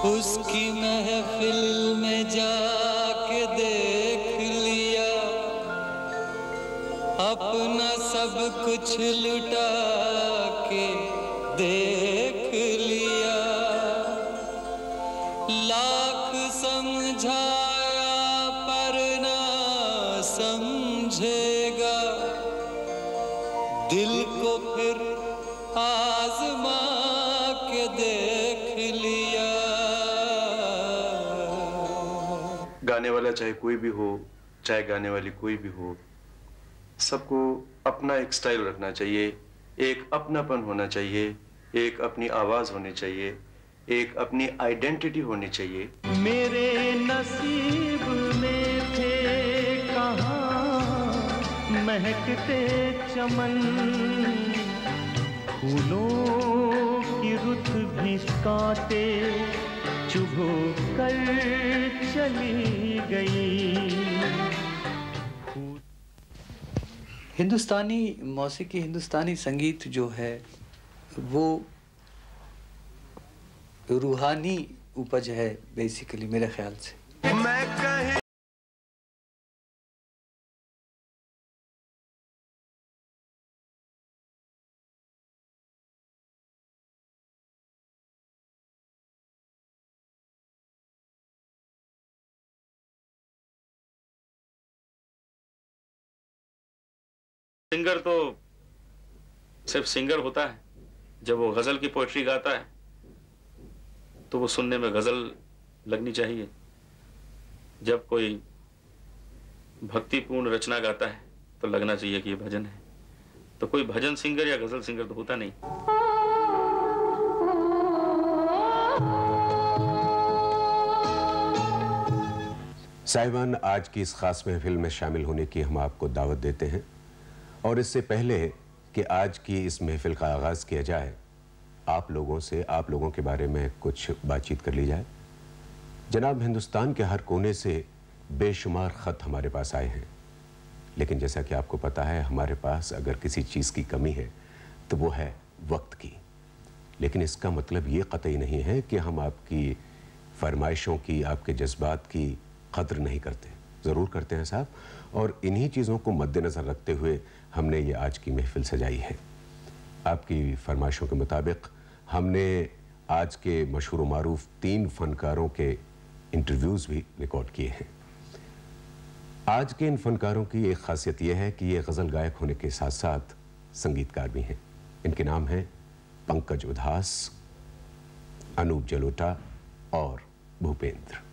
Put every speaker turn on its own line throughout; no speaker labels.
उसकी महफिल में जाके देख लिया, अपना सब कुछ लुटा के देख लिया, लाख समझाया पर ना समझेगा, दिल को फिर आजमा के देख लिया।
गाने वाला चाहे कोई भी हो, चाहे गाने वाली कोई भी हो, सबको अपना एक स्टाइल रखना चाहिए, एक अपनापन होना चाहिए, एक अपनी आवाज होनी चाहिए, एक अपनी आइडेंटिटी होनी चाहिए।
मेरे नसीब में थे कहाँ महकते चमन, फूलों की रुत भी कांटे चुभो कर चली गई।
हिंदुस्तानी मौसीकी, हिंदुस्तानी संगीत जो है वो रूहानी उपज है बेसिकली मेरे ख्याल से।
मैं कहीं
सिंगर तो सिर्फ सिंगर होता है। जब वो गजल की पोएट्री गाता है तो वो सुनने में गजल लगनी चाहिए। जब कोई भक्तिपूर्ण रचना गाता है तो लगना चाहिए कि ये भजन है। तो कोई भजन सिंगर या गजल सिंगर तो होता नहीं।
साहिबान, आज की इस खास महफिल में शामिल होने की हम आपको दावत देते हैं, और इससे पहले कि आज की इस महफिल का आगाज़ किया जाए, आप लोगों से आप लोगों के बारे में कुछ बातचीत कर ली जाए। जनाब, हिंदुस्तान के हर कोने से बेशुमार ख़त हमारे पास आए हैं, लेकिन जैसा कि आपको पता है, हमारे पास अगर किसी चीज़ की कमी है तो वो है वक्त की। लेकिन इसका मतलब ये कतई नहीं है कि हम आपकी फरमाइशों की, आपके जज्बात की कद्र नहीं करते। ज़रूर करते हैं साहब, और इन्हीं चीज़ों को मद्देनज़र रखते हुए हमने ये आज की महफिल सजाई है। आपकी फरमाइशों के मुताबिक हमने आज के मशहूर मारूफ 3 फ़नकारों के इंटरव्यूज़ भी रिकॉर्ड किए हैं। आज के इन फ़नकारों की एक ख़ासियत यह है कि ये गज़ल गायक होने के साथ साथ संगीतकार भी हैं। इनके नाम हैं पंकज उधास, अनूप जलोटा और भूपेंद्र।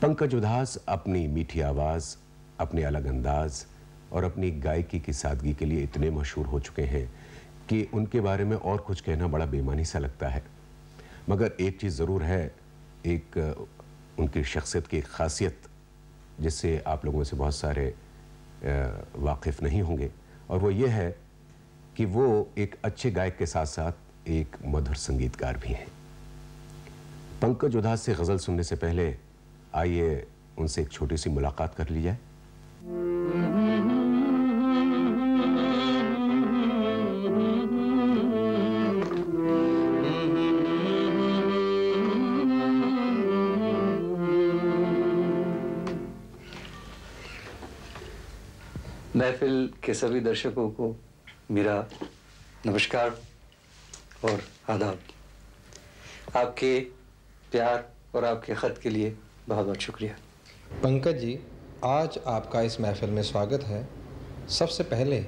पंकज उधास अपनी मीठी आवाज़, अपने अलग अंदाज और अपनी गायकी की सादगी के लिए इतने मशहूर हो चुके हैं कि उनके बारे में और कुछ कहना बड़ा बेईमानी सा लगता है। मगर एक चीज़ ज़रूर है, एक उनकी शख्सियत की खासियत जिससे आप लोगों में से बहुत सारे वाकिफ़ नहीं होंगे, और वो ये है कि वो एक अच्छे गायक के साथ साथ एक मधुर संगीतकार भी हैं। पंकज उधास से गज़ल सुनने से पहले आइए उनसे एक छोटी सी मुलाकात कर ली जाए।
महफिल के सभी दर्शकों को मेरा नमस्कार और आदाब। आपके प्यार और आपके ख़त के लिए बहुत बहुत शुक्रिया।
पंकज जी, आज आपका इस महफिल में स्वागत है। सबसे पहले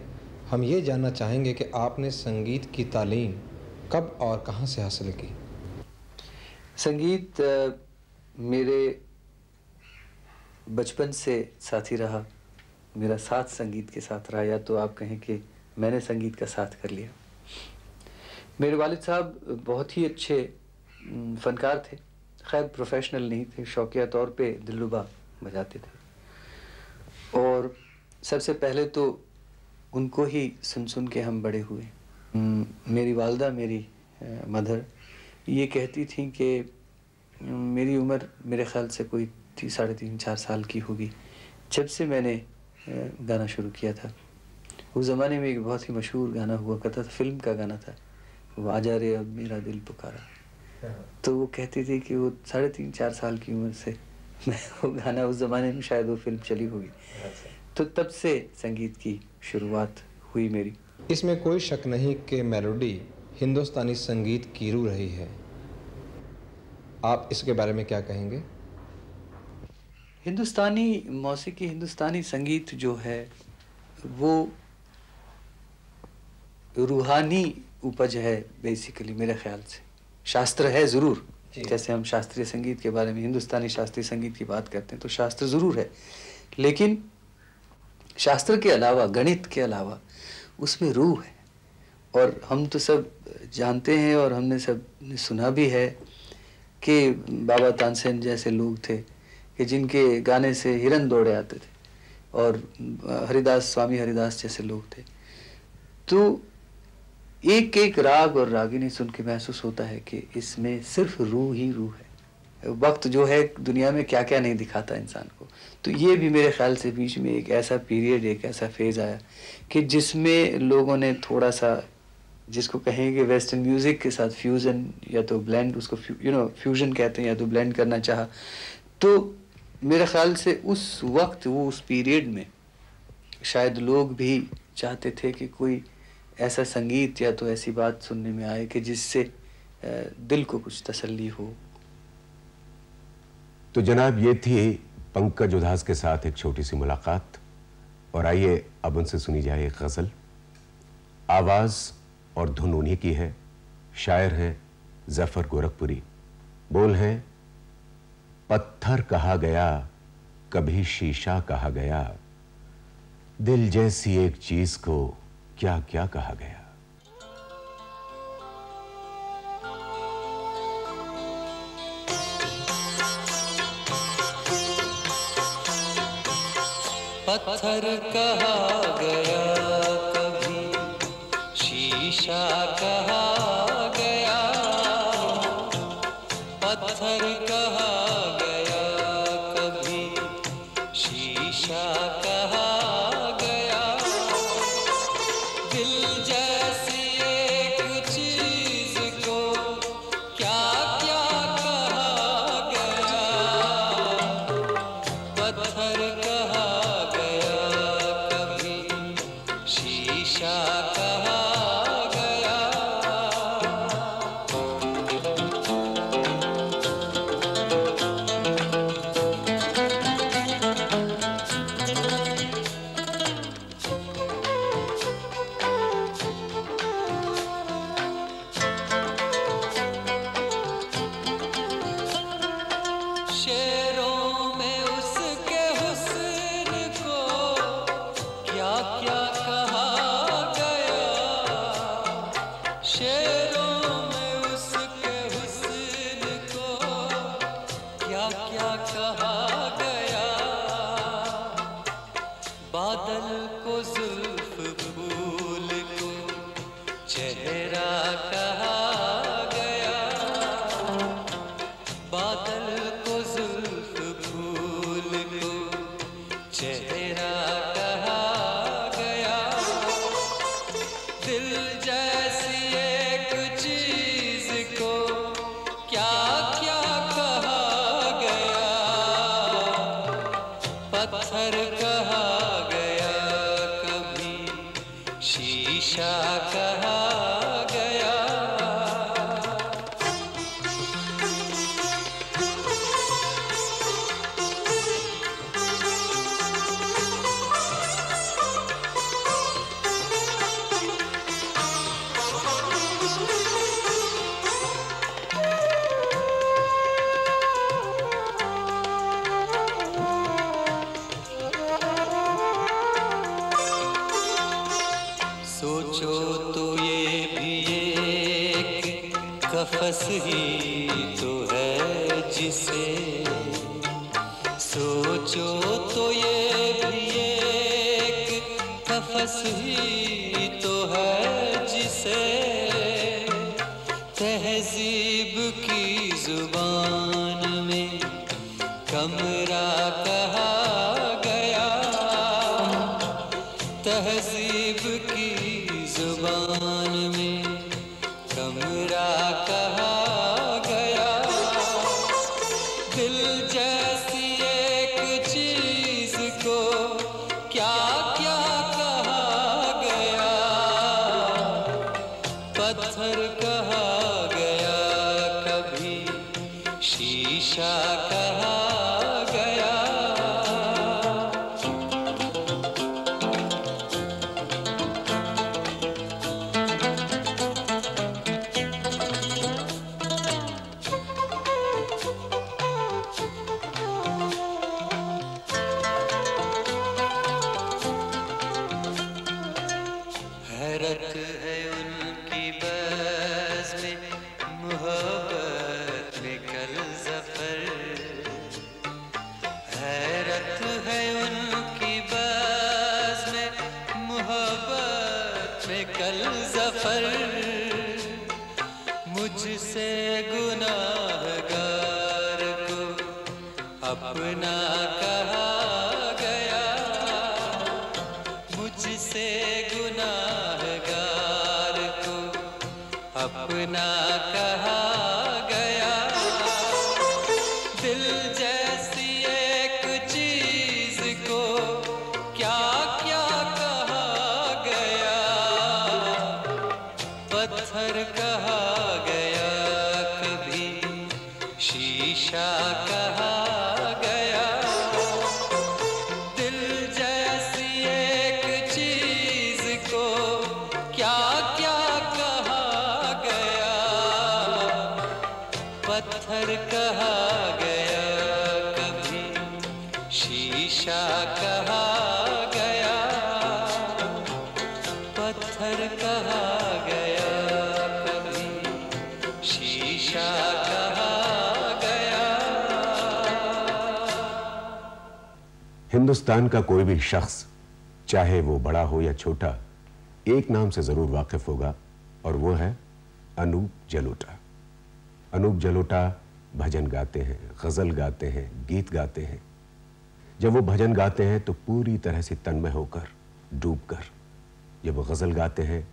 हम ये जानना चाहेंगे कि आपने संगीत की तालीम कब और कहाँ से हासिल की?
संगीत मेरे बचपन से साथी रहा, मेरा साथ संगीत के साथ रहा, या तो आप कहें कि मैंने संगीत का साथ कर लिया। मेरे वालिद साहब बहुत ही अच्छे फ़नकार थे, खैर प्रोफेशनल नहीं थे, शौकिया तौर पे दिलरुबा बजाते थे। और सबसे पहले तो उनको ही सुन सुन के हम बड़े हुए। मेरी वालदा, मेरी मदर ये कहती थी कि मेरी उम्र मेरे ख्याल से कोई 3, साढ़े 3, 4 साल की होगी जब से मैंने गाना शुरू किया था। उस ज़माने में एक बहुत ही मशहूर गाना हुआ करता था, फिल्म का गाना था, वो आजा रे अब मेरा दिल पुकारा। तो वो कहती थी कि वो 3.5-4 साल की उम्र से मैं वो गाना, उस ज़माने में शायद वो फिल्म चली होगी, तो तब से संगीत की शुरुआत हुई मेरी।
इसमें कोई शक नहीं कि मेलोडी हिंदुस्तानी संगीत की रूह रही है। आप इसके बारे में क्या कहेंगे?
हिंदुस्तानी मौसीकी, हिंदुस्तानी संगीत जो है वो रूहानी उपज है बेसिकली मेरे ख्याल से। शास्त्र है ज़रूर, जैसे हम शास्त्रीय संगीत के बारे में, हिंदुस्तानी शास्त्रीय संगीत की बात करते हैं तो शास्त्र ज़रूर है, लेकिन शास्त्र के अलावा, गणित के अलावा उसमें रूह है। और हम तो सब जानते हैं और हमने सब ने सुना भी है कि बाबा तानसेन जैसे लोग थे कि जिनके गाने से हिरन दौड़े आते थे, और हरिदास, स्वामी हरिदास जैसे लोग थे। तो एक एक राग और रागिनी सुन के महसूस होता है कि इसमें सिर्फ रूह ही रूह है। वक्त जो है दुनिया में क्या क्या नहीं दिखाता इंसान को। तो ये भी मेरे ख्याल से बीच में एक ऐसा पीरियड, एक ऐसा फेज आया कि जिसमें लोगों ने थोड़ा सा, जिसको कहेंगे वेस्टर्न म्यूजिक के साथ फ्यूजन या तो ब्लेंड, उसको फ्यूजन कहते हैं, या तो ब्लेंड करना चाहा। तो मेरे ख्याल से उस वक्त, वो उस पीरियड में शायद लोग भी चाहते थे कि कोई ऐसा संगीत या तो ऐसी बात सुनने में आए कि जिससे दिल को कुछ तसल्ली हो।
तो जनाब, ये थी पंकज उधास के साथ एक छोटी सी मुलाकात, और आइए अब उनसे सुनी जाए एक गज़ल। आवाज़ और धुन उन्हीं की है, शायर हैं ज़फ़र गोरखपुरी, बोल हैं पत्थर कहा गया कभी शीशा कहा गया, दिल जैसी एक चीज को क्या क्या कहा गया।
पत्थर कहा गया कभी शीशा कहा गया, पत्थर कहा गया कभी शीशा कहा गया, दिल जैसी एक चीज को क्या क्या कहा गया, पत्थर कहा शीशा कहा गया। शेरों में उसके हुस्न को क्या क्या कहा गया, शेरों में उसके हुस्न को क्या क्या कहा गया, बादल को जुल्फ फूल को चेहरा कहा गया, बादल को जुल्फ फूल को चेहरा कहा गया, दिल जैसी एक चीज को क्या क्या कहा गया, पत्थर कहा गया कभी शीशा कहा गया। सोचो तो ये भी एक कफस ही तो है जिसे, सोचो तो ये भी एक कफस ही तो है जिसे, तहजीब की जुबान में कमरा कहा गया, तहजीब
जुबान में कमरा कहा गया, दिल जैसी एक चीज को क्या क्या कहा गया, पत्थर कहा गया, कभी शीशा कहा गया। हैरत है उनकी बस में, मोहब्बत में कल ज़फ़र, हैरत है उनकी बस में, मोहब्बत में कल ज़फ़र, मुझसे गुनाहगार को अपना कहा गया, मुझसे गुनाहगार को अपना कहा गया, दिल जैसी एक चीज को क्या क्या कहा गया, पत्थर कहा गया, कभी शीशा कहा गया, दिल जैसी एक चीज को क्या क्या कहा गया, पत्थर कहा गया, कभी शीशा कहा गया, पत्थर कहा गया, कभी शीशा कहा गया।
हिंदुस्तान का कोई भी शख्स, चाहे वो बड़ा हो या छोटा, एक नाम से जरूर वाकिफ होगा, और वो है अनूप जलोटा। अनूप जलोटा भजन गाते हैं, गजल गाते हैं, गीत गाते हैं। जब वो भजन गाते हैं तो पूरी तरह से तन्मय होकर, डूबकर, जब वो गजल गाते हैं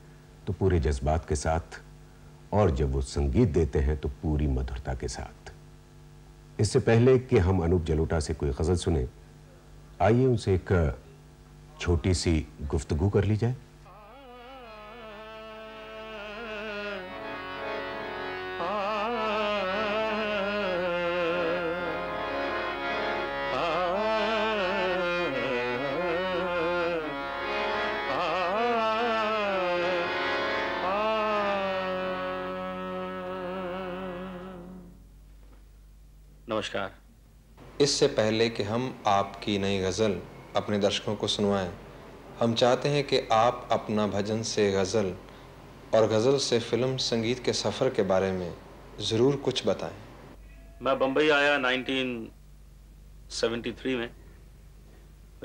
तो पूरे जज्बात के साथ, और जब वो संगीत देते हैं तो पूरी मधुरता के साथ। इससे पहले कि हम अनूप जलोटा से कोई गजल सुने, आइए उनसे एक छोटी सी गुफ्तगू कर ली जाए।
नमस्कार।
इससे पहले कि हम आपकी नई गज़ल अपने दर्शकों को सुनवाएं, हम चाहते हैं कि आप अपना भजन से गज़ल और गज़ल से फिल्म संगीत के सफ़र के बारे में ज़रूर कुछ बताएं।
मैं बम्बई आया 1973 में।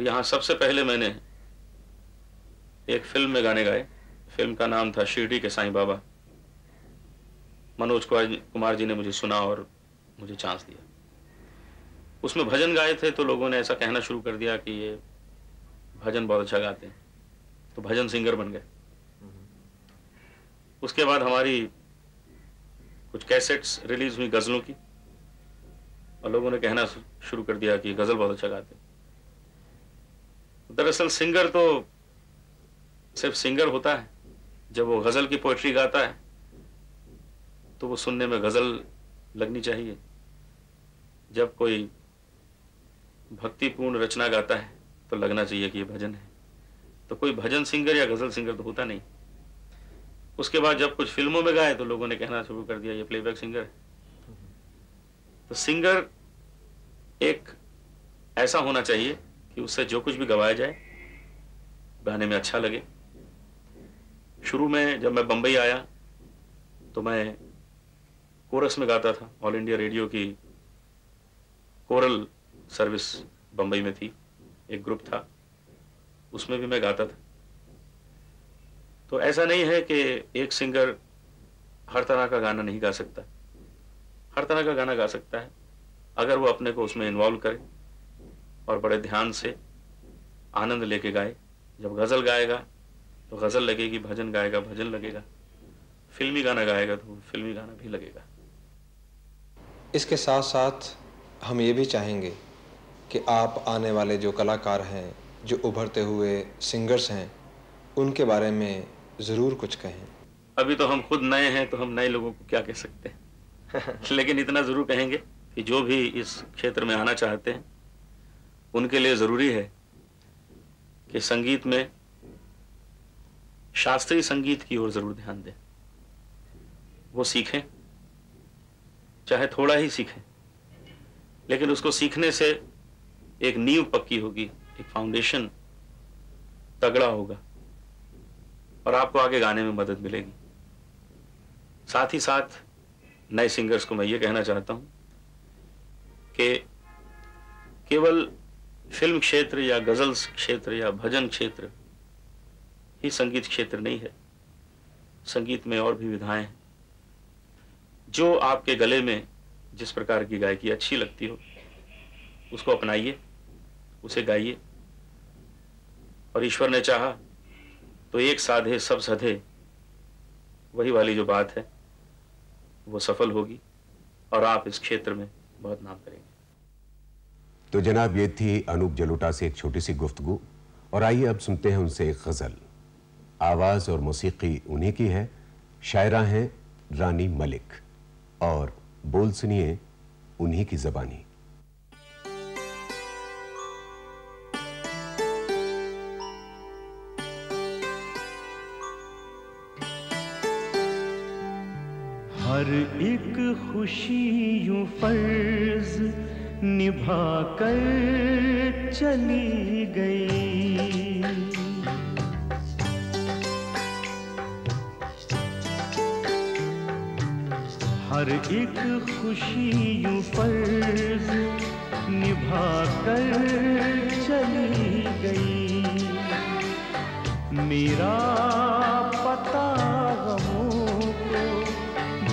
यहाँ सबसे पहले मैंने एक फिल्म में गाने गाए। फिल्म का नाम था शिरडी के साईं बाबा। मनोज कुमार जी ने मुझे सुना और मुझे चांस दिया। उसमें भजन गाए थे तो लोगों ने ऐसा कहना शुरू कर दिया कि ये भजन बहुत अच्छा गाते हैं, तो भजन सिंगर बन गए। उसके बाद हमारी कुछ कैसेट्स रिलीज हुई गज़लों की, और लोगों ने कहना शुरू कर दिया कि गज़ल बहुत अच्छा गाते हैं। दरअसल सिंगर तो सिर्फ सिंगर होता है जब वो गज़ल की पोएट्री गाता है, तो वो सुनने में गज़ल लगनी चाहिए। जब कोई भक्तिपूर्ण रचना गाता है तो लगना चाहिए कि ये भजन है। तो कोई भजन सिंगर या गज़ल सिंगर तो होता नहीं। उसके बाद जब कुछ फिल्मों में गाए तो लोगों ने कहना शुरू कर दिया ये प्लेबैक सिंगर है। तो सिंगर एक ऐसा होना चाहिए कि उससे जो कुछ भी गवाया जाए गाने में अच्छा लगे। शुरू में जब मैं बम्बई आया तो मैं कोरस में गाता था। ऑल इंडिया रेडियो की कोरल सर्विस बम्बई में थी, एक ग्रुप था, उसमें भी मैं गाता था। तो ऐसा नहीं है कि एक सिंगर हर तरह का गाना नहीं गा सकता। हर तरह का गाना गा सकता है अगर वो अपने को उसमें इन्वॉल्व करे और बड़े ध्यान से आनंद लेके गाए। जब गज़ल गाएगा तो गज़ल लगेगी, भजन गाएगा भजन लगेगा, फिल्मी गाना गाएगा तो फिल्मी गाना भी लगेगा।
इसके साथ साथ हम ये भी चाहेंगे कि आप आने वाले जो कलाकार हैं, जो उभरते हुए सिंगर्स हैं, उनके बारे में ज़रूर कुछ कहें।
अभी तो हम खुद नए हैं तो हम नए लोगों को क्या कह सकते हैं लेकिन इतना ज़रूर कहेंगे कि जो भी इस क्षेत्र में आना चाहते हैं उनके लिए ज़रूरी है कि संगीत में शास्त्रीय संगीत की ओर ज़रूर ध्यान दें, वो सीखें, चाहे थोड़ा ही सीखें, लेकिन उसको सीखने से एक नींव पक्की होगी, एक फाउंडेशन तगड़ा होगा और आपको आगे गाने में मदद मिलेगी। साथ ही साथ नए सिंगर्स को मैं ये कहना चाहता हूं कि केवल फिल्म क्षेत्र या गजल क्षेत्र या भजन क्षेत्र ही संगीत क्षेत्र नहीं है। संगीत में और भी विधाएं हैं। जो आपके गले में जिस प्रकार की गायकी अच्छी लगती हो उसको अपनाइए, उसे गाइए, और ईश्वर ने चाहा तो एक साधे सब सधे, वही वाली जो बात है वो सफल होगी और आप इस क्षेत्र में बहुत नाम करेंगे।
तो जनाब, ये थी अनूप जलोटा से एक छोटी सी गुफ्तगू, और आइए अब सुनते हैं उनसे एक गजल। आवाज और मौसीकी उन्हीं की है, शायरा हैं रानी मलिक, और बोल सुनिए उन्हीं की ज़बानी।
हर एक खुशी यूं फर्ज निभा कर चली गई, हर एक खुशी यूं फर्ज निभा कर चली गई, मेरा पता गमों को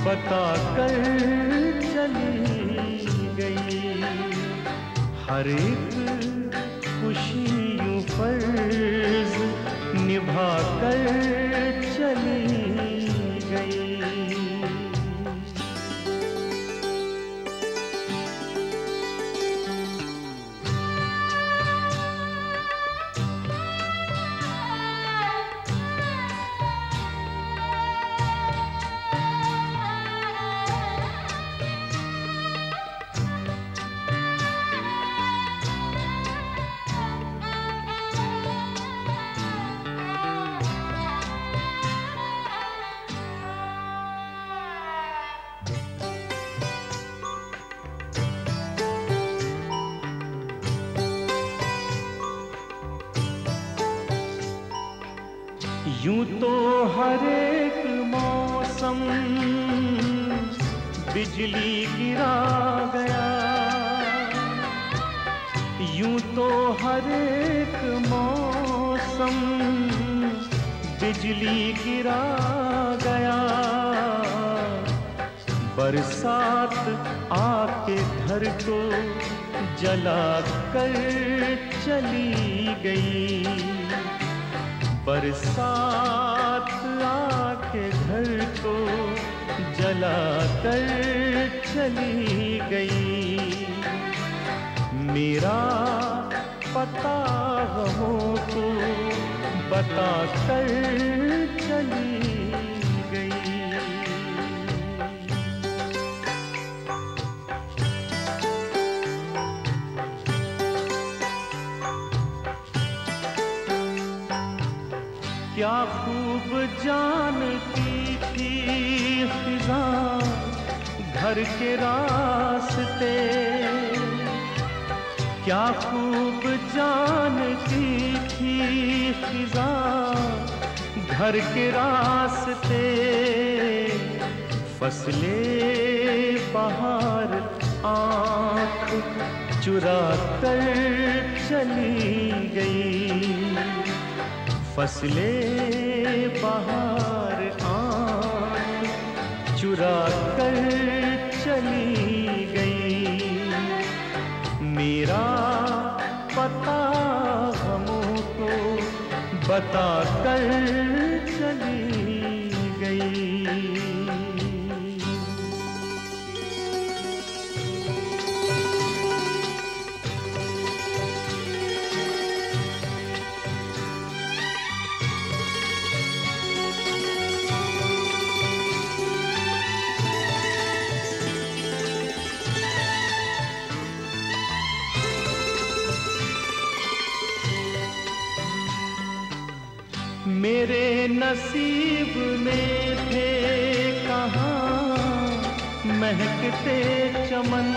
बता कर चली गई, हर एक खुशी यूं फर्ज निभा कर चली गई। यूं तो हर एक मौसम बिजली गिरा गया, यूं तो हर एक मौसम बिजली गिरा गया, बरसात आके घर को जला कर चली गई, बरसात आके घर को जला कर चली गई, मेरा पता गमों को बता कर चली गई। क्या खूब जानती थी फिजा घर के रास्ते, क्या खूब जानती थी फिजा घर के रास्ते, फसलें बहार आँख चुरा कर चली गई, फसलें बहार आँख चुरा कर चली गई, मेरा पता गमों को बता कर गई। मेरे नसीब में थे कहाँ महकते चमन,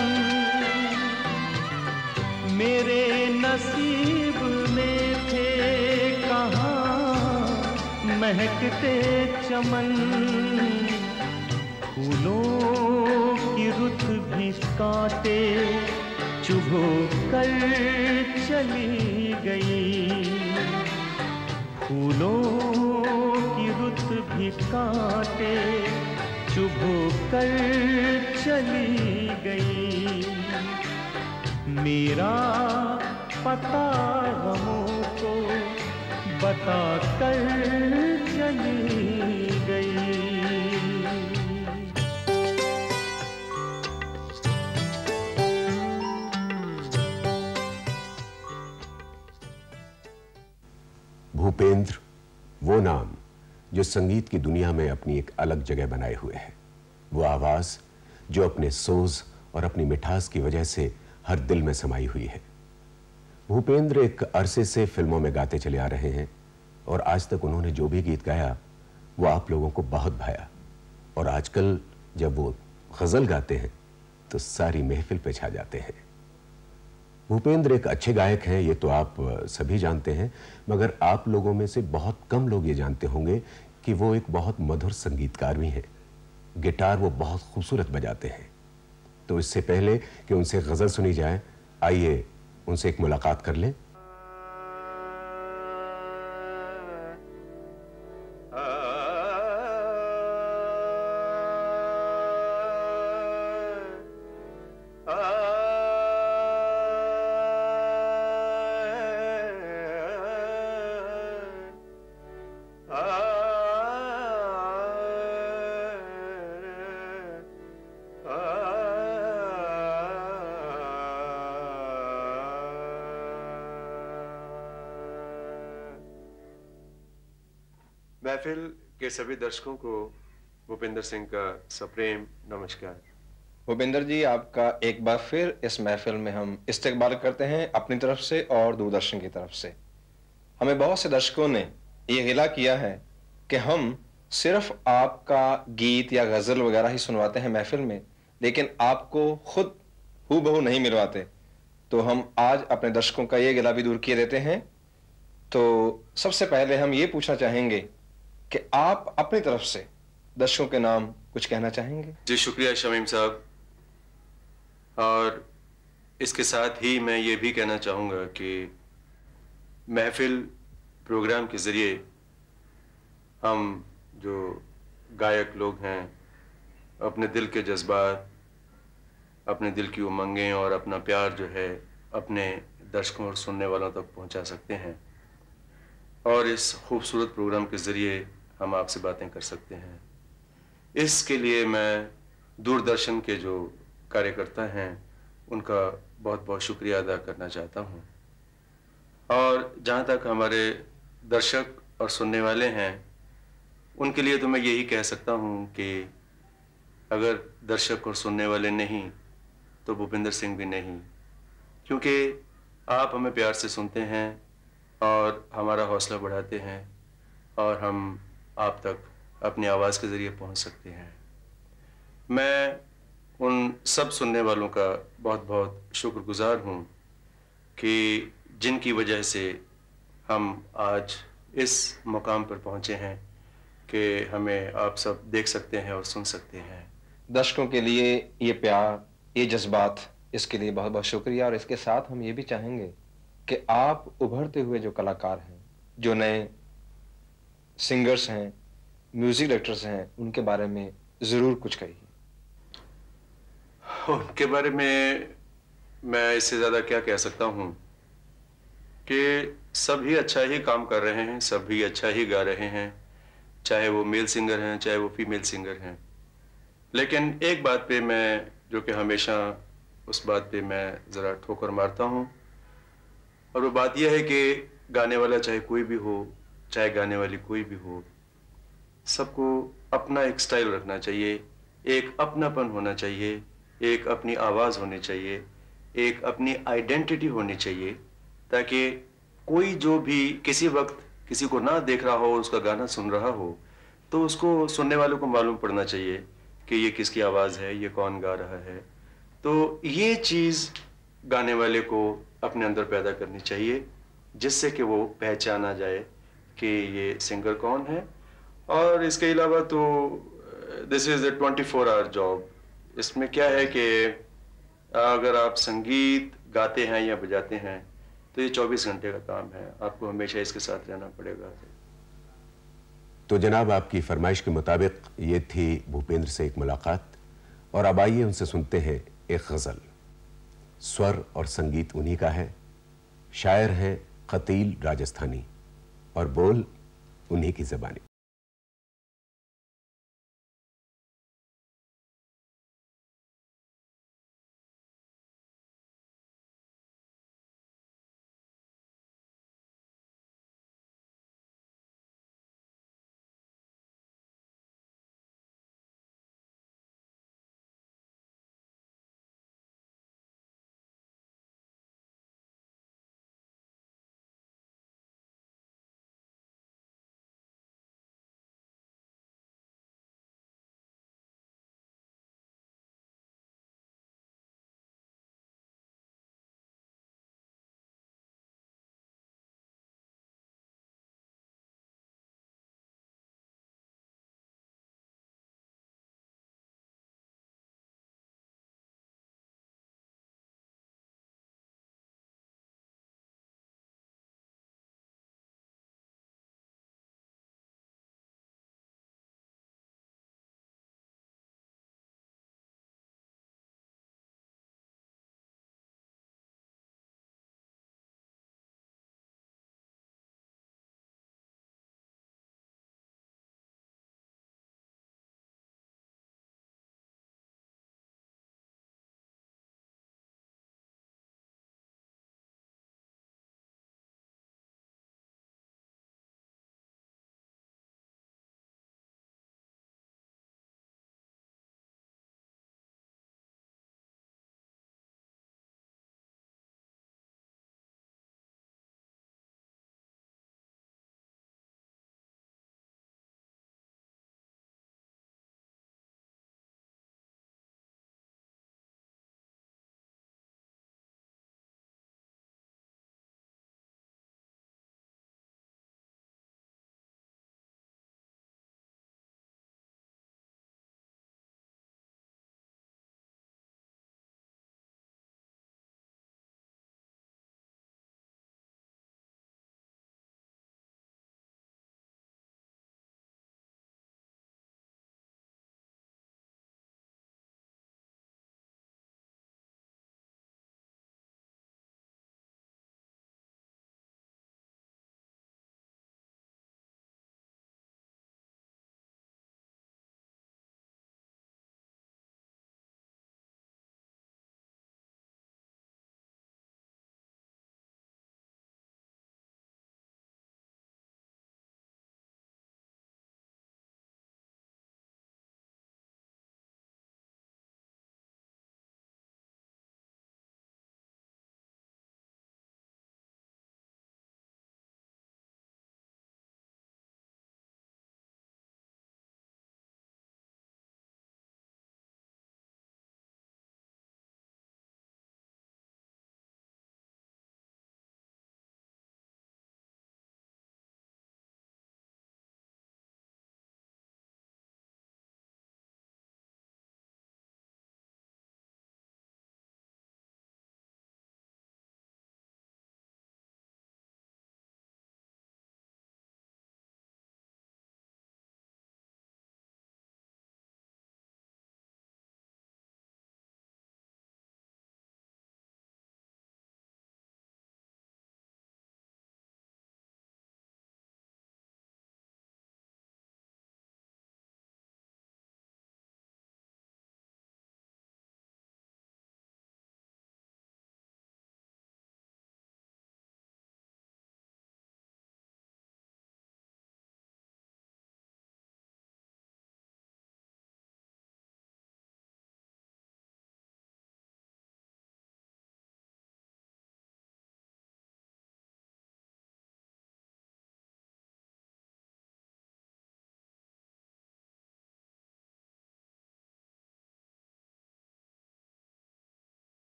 मेरे नसीब में थे कहाँ महकते चमन। फूलों की रुत भी कांटे चुभो कर चली गई, फूलों की रुत भी कांटे चुभो कर चली गई। मेरा पता गमों को बता कर चली गई।
भूपेंद्र वो नाम जो संगीत की दुनिया में अपनी एक अलग जगह बनाए हुए है, वो आवाज जो अपने सोज और अपनी मिठास की वजह से हर दिल में समाई हुई है। भूपेंद्र एक अरसे से फिल्मों में गाते चले आ रहे हैं और आज तक उन्होंने जो भी गीत गाया वो आप लोगों को बहुत भाया, और आजकल जब वो गजल गाते हैं तो सारी महफिल पे छा जाते हैं। भूपेंद्र एक अच्छे गायक हैं, ये तो आप सभी जानते हैं, मगर आप लोगों में से बहुत कम लोग ये जानते होंगे कि वो एक बहुत मधुर संगीतकार भी हैं। गिटार वो बहुत खूबसूरत बजाते हैं। तो इससे पहले कि उनसे गजल सुनी जाए, आइए उनसे एक मुलाकात कर लें।
महफिल के सभी दर्शकों को भूपेंद्र सिंह का सप्रेम नमस्कार।
भूपेंद्र जी, आपका एक बार फिर इस महफिल में हम इस्तकबाल करते हैं अपनी तरफ से और दूरदर्शन की तरफ से। हमें बहुत से दर्शकों ने ये गिला किया है कि हम सिर्फ आपका गीत या गजल वगैरह ही सुनवाते हैं महफिल में, लेकिन आपको खुद हूबहू नहीं मिलवाते। तो हम आज अपने दर्शकों का ये गिला भी दूर किए देते हैं। तो सबसे पहले हम ये पूछना चाहेंगे कि आप अपनी तरफ से दर्शकों के नाम कुछ कहना चाहेंगे?
जी शुक्रिया शमीम साहब, और इसके साथ ही मैं ये भी कहना चाहूँगा कि महफिल प्रोग्राम के ज़रिए हम जो गायक लोग हैं अपने दिल के जज्बात, अपने दिल की उमंगें और अपना प्यार जो है अपने दर्शकों और सुनने वालों तक पहुंचा सकते हैं, और इस खूबसूरत प्रोग्राम के ज़रिए हम आपसे बातें कर सकते हैं। इसके लिए मैं दूरदर्शन के जो कार्यकर्ता हैं उनका बहुत बहुत शुक्रिया अदा करना चाहता हूं। और जहां तक हमारे दर्शक और सुनने वाले हैं उनके लिए तो मैं यही कह सकता हूं कि अगर दर्शक और सुनने वाले नहीं तो भूपेंद्र सिंह भी नहीं, क्योंकि आप हमें प्यार से सुनते हैं और हमारा हौसला बढ़ाते हैं और हम आप तक अपनी आवाज़ के ज़रिए पहुंच सकते हैं। मैं उन सब सुनने वालों का बहुत बहुत शुक्रगुजार हूं कि जिनकी वजह से हम आज इस मुकाम पर पहुंचे हैं कि हमें आप सब देख सकते हैं और सुन सकते हैं।
दर्शकों के लिए ये प्यार, ये जज्बात, इसके लिए बहुत बहुत शुक्रिया। और इसके साथ हम ये भी चाहेंगे कि आप उभरते हुए जो कलाकार हैं, जो नए सिंगर्स हैं, म्यूजिक डायरेक्टर्स हैं, उनके बारे में ज़रूर कुछ कहिए।
उनके बारे में मैं इससे ज़्यादा क्या कह सकता हूँ कि सभी अच्छा ही काम कर रहे हैं, सभी अच्छा ही गा रहे हैं, चाहे वो मेल सिंगर हैं चाहे वो फीमेल सिंगर हैं। लेकिन एक बात पे मैं, जो कि हमेशा उस बात पे मैं ज़रा ठोकर मारता हूँ, और वो बात यह है कि गाने वाला चाहे कोई भी हो, चाहे गाने वाली कोई भी हो, सबको अपना एक स्टाइल रखना चाहिए, एक अपनापन होना चाहिए, एक अपनी आवाज़ होनी चाहिए, एक अपनी आइडेंटिटी होनी चाहिए, ताकि कोई जो भी किसी वक्त किसी को ना देख रहा हो, उसका गाना सुन रहा हो, तो उसको सुनने वालों को मालूम पड़ना चाहिए कि ये किसकी आवाज़ है, ये कौन गा रहा है। तो ये चीज़ गाने वाले को अपने अंदर पैदा करनी चाहिए, जिससे कि वो पहचाना जाए कि ये सिंगर कौन है। और इसके अलावा तो this is a 24 hour job. इसमें क्या है कि अगर आप संगीत गाते हैं या बजाते हैं तो ये 24 घंटे का काम है, आपको हमेशा इसके साथ रहना पड़ेगा।
तो जनाब, आपकी फरमाइश के मुताबिक ये थी भूपेंद्र से एक मुलाकात, और अब आइए उनसे सुनते हैं एक गज़ल। स्वर और संगीत उन्हीं का है, शायर हैं कतील राजस्थानी, और बोल उन्हीं की ज़बानी।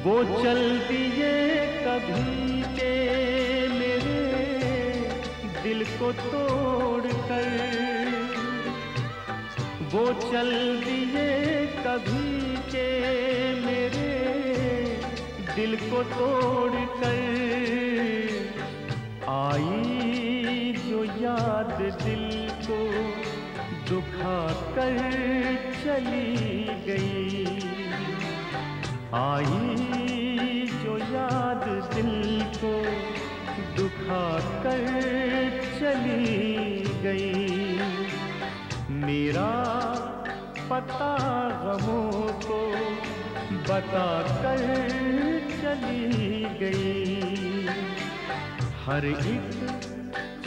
वो चल दिए कभी के मेरे दिल को तोड़ कर, वो चल दिए कभी के मेरे दिल को तोड़ कर। आई जो याद दिल को दुखा कर चली गई, आई जो याद दिल को दुखा कर चली गई। मेरा पता गमों को बता कर चली गई, हर एक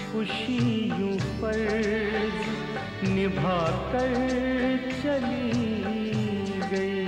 खुशी यूं फर्ज निभा कर चली गई।